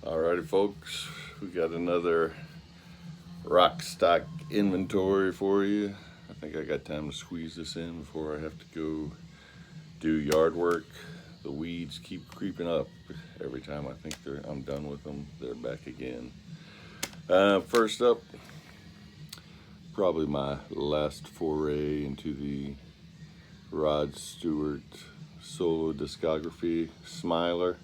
Alrighty, folks, we got another rock stock inventory for you. I think I got time to squeeze this in before I have to go do yard work. The weeds keep creeping up. Every time I think I'm done with them, they're back again. First up, probably my last foray into the Rod Stewart solo discography, Smiler.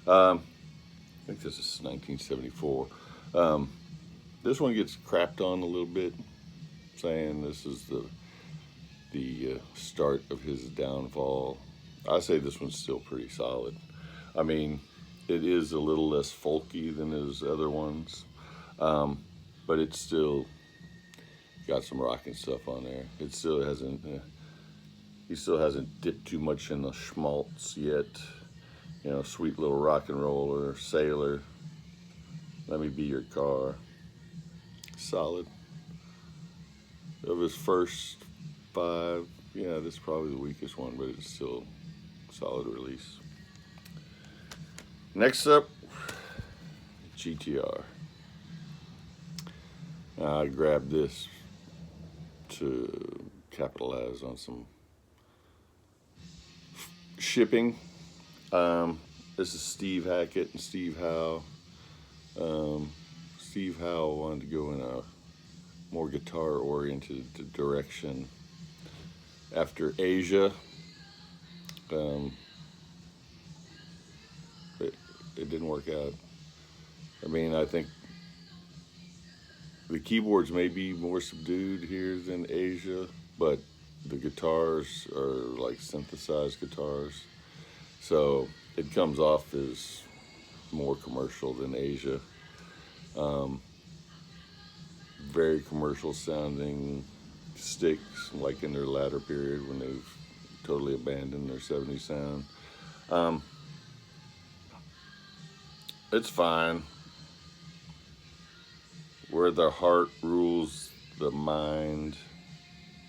I think this is 1974. This one gets crapped on a little bit, saying this is the start of his downfall. I say this one's still pretty solid. I mean, it is a little less folky than his other ones, but it's still got some rocking stuff on there. It still hasn't. He still hasn't dipped too much in the schmaltz yet. You know, Sweet Little Rock and Roller, Sailor, Let Me Be Your Car. Solid. Of his first 5, yeah, this is probably the weakest one, but it's still a solid release. Next up, GTR. I grabbed this to capitalize on some shipping. This is Steve Hackett and Steve Howe. Steve Howe wanted to go in a more guitar-oriented direction after Asia. It didn't work out. I mean, I think the keyboards may be more subdued here than Asia, but the guitars are like synthesized guitars. So it comes off as more commercial than Asia. Very commercial sounding sticks, like in their latter period when they've totally abandoned their 70s sound. It's fine. Where the heart rules the mind.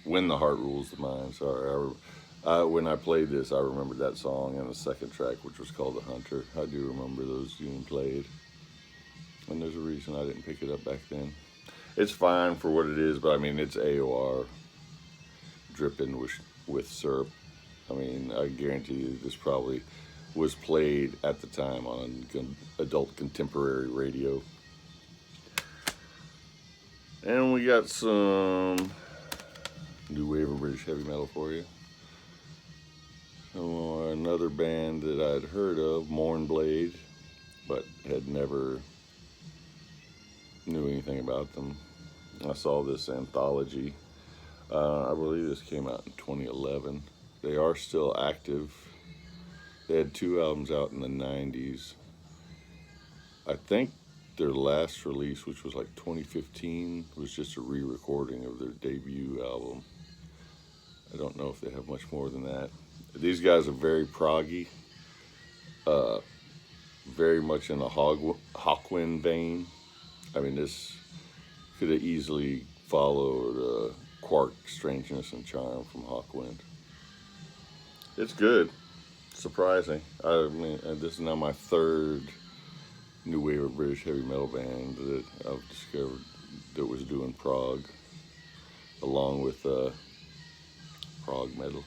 When the heart rules the mind, sorry. When I played this, I remembered that song and the second track, which was called The Hunter. I do remember those being played. And there's a reason I didn't pick it up back then. It's fine for what it is, but I mean, it's AOR dripping with syrup. I mean, I guarantee you this probably was played at the time on adult contemporary radio. And we got some new wave of British heavy metal for you. Another band that I'd heard of, Mournblade, but had never knew anything about them. I saw this anthology. I believe this came out in 2011. They are still active. They had 2 albums out in the 90s. I think their last release, which was like 2015, was just a re-recording of their debut album. I don't know if they have much more than that. These guys are very proggy, very much in the Hawkwind vein. I mean, this could have easily followed Quark, Strangeness and Charm from Hawkwind. It's good. Surprising. I mean, this is now my 3rd new wave of British heavy metal band that I've discovered that was doing prog, along with prog metal,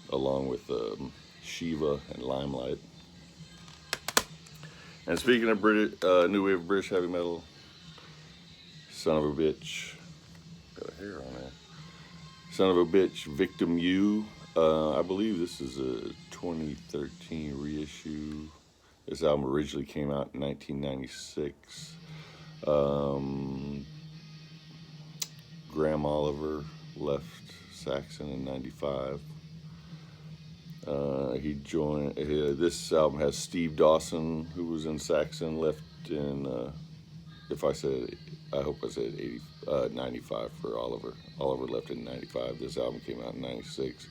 along with Shiva and Limelight. And speaking of new wave of British heavy metal, son of a bitch, got a hair on there. Son of a bitch, Victim U. I believe this is a 2013 reissue. This album originally came out in 1996. Graham Oliver left Saxon in 95. He joined. This album has Steve Dawson, who was in Saxon, left in. I hope I said 95 for Oliver. Oliver left in 95. This album came out in 96.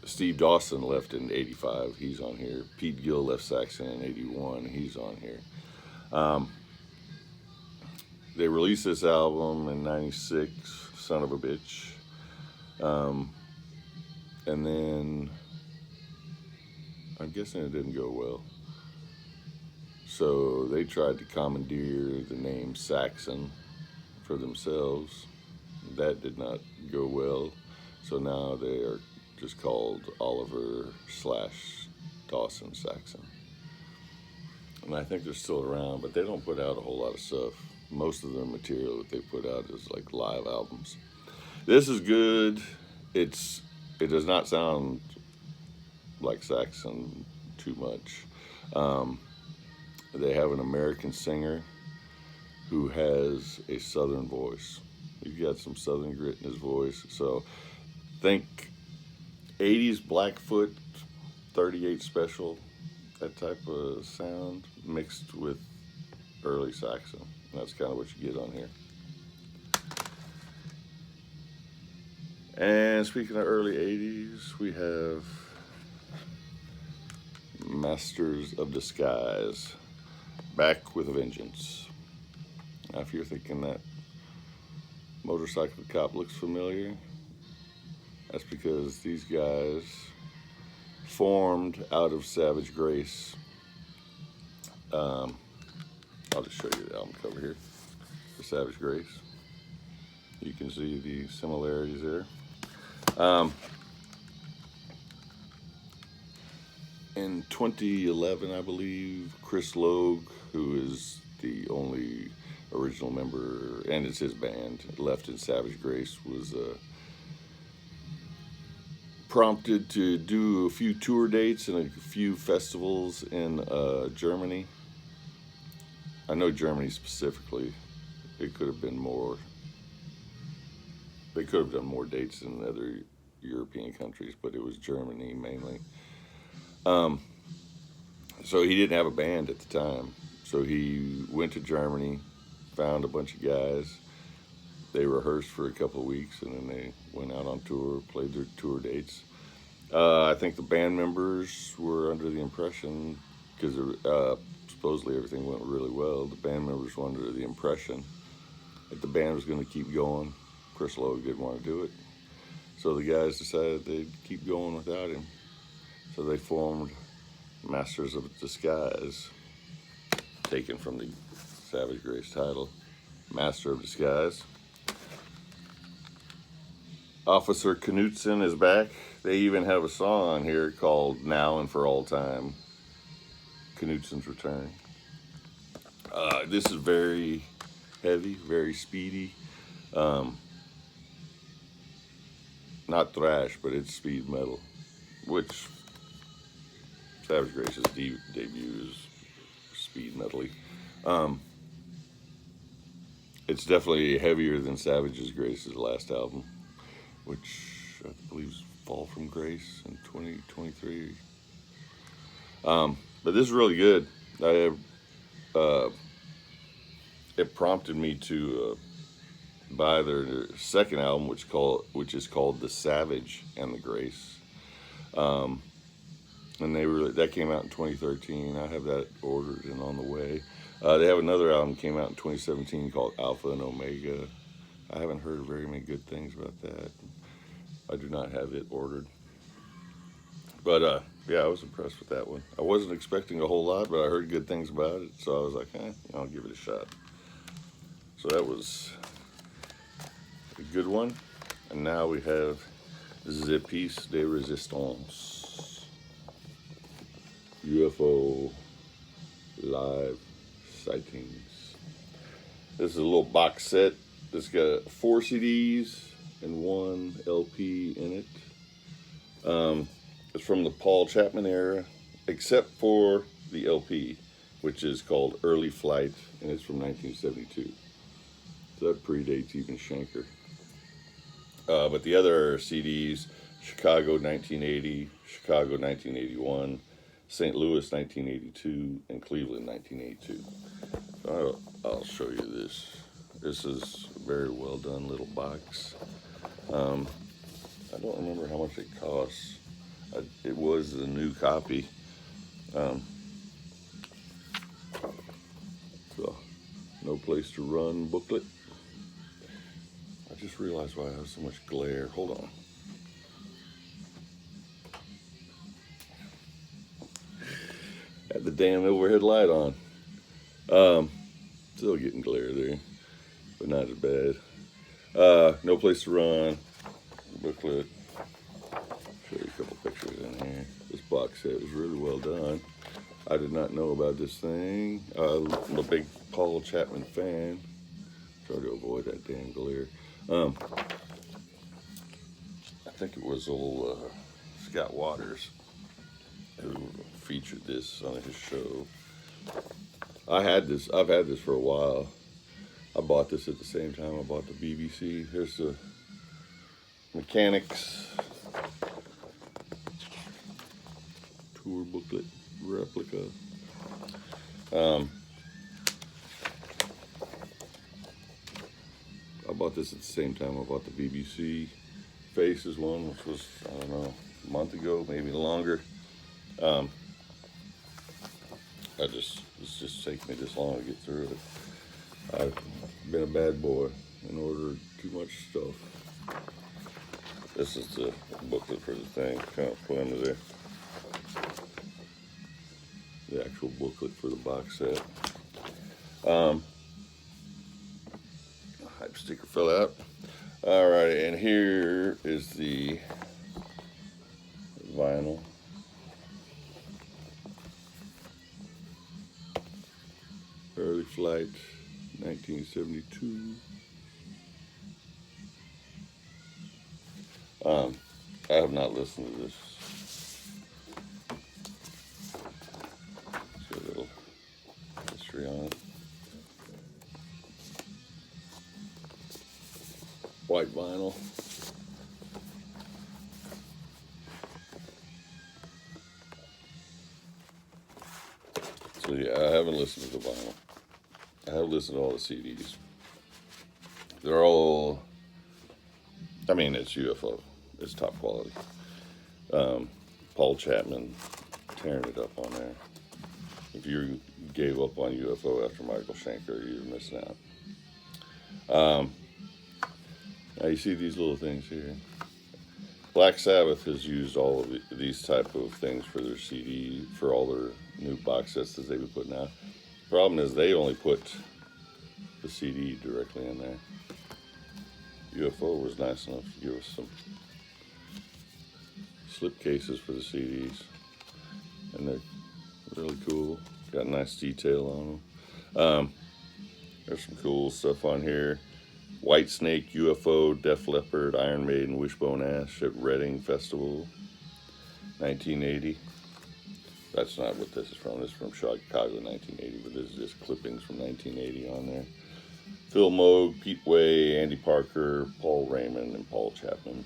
Steve Dawson left in 85. He's on here. Pete Gill left Saxon in 81. He's on here. They released this album in 96, Son of a Bitch. And then I I'm guessing it didn't go well. So they tried to commandeer the name Saxon for themselves. That did not go well. So now they are just called Oliver/Dawson Saxon. And I think they're still around, but they don't put out a whole lot of stuff. Most of their material that they put out is like live albums. This is good. It does not sound like Saxon too much. They have an American singer who has a southern voice. He's got some southern grit in his voice. So think 80s Blackfoot, 38 Special, that type of sound mixed with early Saxon. That's kind of what you get on here. And speaking of early 80s, we have Masters of Disguise, back with a vengeance. Now, if you're thinking that Motorcycle Cop looks familiar, that's because these guys formed out of Savage Grace. I'll just show you the album cover here for Savage Grace. You can see the similarities there. In 2011, I believe, Chris Logue, who is the only original member, and it's his band, left in Savage Grace, was prompted to do a few tour dates and a few festivals in Germany. I know Germany specifically. It could have been more. They could have done more dates in other European countries, but it was Germany mainly. So he didn't have a band at the time. So he went to Germany, found a bunch of guys. They rehearsed for a couple of weeks, and then they went out on tour, played their tour dates. I think the band members were under the impression, because supposedly everything went really well, the band members were under the impression that the band was going to keep going. Chris Logue didn't want to do it. So the guys decided they'd keep going without him. So they formed Masters of Disguise, taken from the Savage Grace title, Master of Disguise. Officer Knudsen is back. They even have a song on here called Now and for All Time, Knudsen's Return. This is very heavy, very speedy. Not thrash, but it's speed metal, which Savage Grace's debut is speed metal-y. It's definitely heavier than Savage Grace's last album, which I believe is Fall from Grace in 2023. But this is really good. It prompted me to buy their second album, which is called The Savage and the Grace. And that came out in 2013. I have that ordered and on the way. They have another album came out in 2017 called Alpha and Omega. I haven't heard very many good things about that. I do not have it ordered. But yeah, I was impressed with that one. I wasn't expecting a whole lot, but I heard good things about it, so I was like, I'll give it a shot. So that was a good one. And now we have The Piece de Resistance, UFO Live Sightings. This is a little box set. It's got 4 CDs and 1 LP in it. It's from the Paul Chapman era, except for the LP, which is called Early Flight, and it's from 1972. So that predates even Schenker. But the other CDs, Chicago 1980, Chicago 1981, St. Louis 1982, and Cleveland 1982. So I'll show you this. This is a very well done little box. I don't remember how much it costs. It was a new copy. So, No Place to Run booklet. I just realized why I have so much glare. Hold on. Had the damn overhead light on. Still getting glare there, but not as bad. No Place to Run booklet. Show you a couple pictures in here. This box set was really well done. I did not know about this thing. I'm a big Paul Chapman fan. Try to avoid that damn glare. I think it was old Scott Waters who featured this on his show. I've had this for a while. I bought this at the same time I bought the BBC. Here's the Mechanics tour booklet replica. I bought this at the same time I bought the BBC Faces one, which was, I don't know, a month ago, maybe longer. It's just taking me this long to get through it. I've been a bad boy and ordered too much stuff. This is the booklet for the thing, kind of flimsy. The actual booklet for the box set. Hype sticker fell out. Alright, and here is the vinyl. Early Flight, 1972. I have not listened to this. See a little history on it. White vinyl. So yeah, I haven't listened to the vinyl. I have listened to all the CDs. They're all, I mean, it's UFO. It's top quality. Paul Chapman tearing it up on there. If you gave up on UFO after Michael Schenker, you're missing out. Now you see these little things here. Black Sabbath has used all of these type of things for their CD, for all their new box sets that they've been putting out. Problem is they only put the CD directly in there. UFO was nice enough to give us some slip cases for the CDs, and they're really cool. Got nice detail on them. There's some cool stuff on here. White Snake, UFO, Def Leppard, Iron Maiden, Wishbone Ash at Reading Festival, 1980. That's not what this is from. This is from Chicago, 1980, but this is just clippings from 1980 on there. Phil Moog, Pete Way, Andy Parker, Paul Raymond, and Paul Chapman.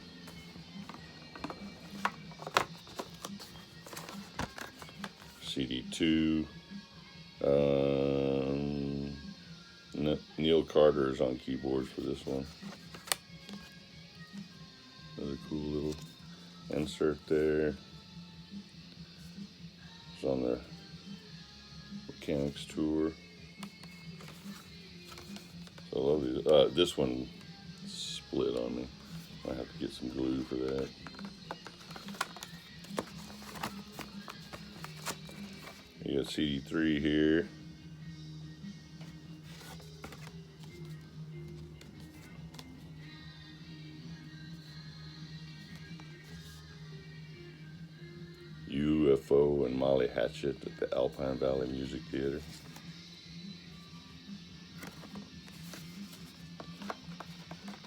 CD2. Neil Carter is on keyboards for this one. Another cool little insert there. It's on the Mechanics tour. So I love these. This one split on me. I have to get some glue for that. You got CD3 here. UFO and Molly Hatchet at the Alpine Valley Music Theater.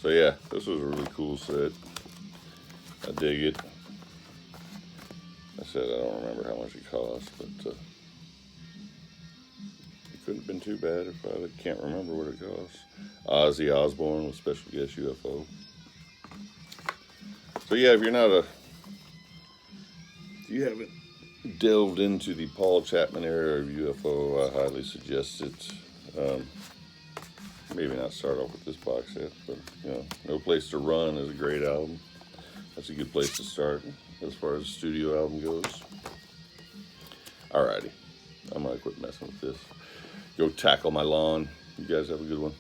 So yeah, this was a really cool set. I dig it. I said I don't remember how much it cost, but it couldn't have been too bad if I can't remember what it cost. Ozzy Osbourne with special guest UFO. So yeah, if you haven't delved into the Paul Chapman era of UFO, I highly suggest it. Maybe not start off with this box set, but No Place to Run is a great album. That's a good place to start as far as the studio album goes. Alrighty, I'm gonna quit messing with this. Go tackle my lawn. You guys have a good one.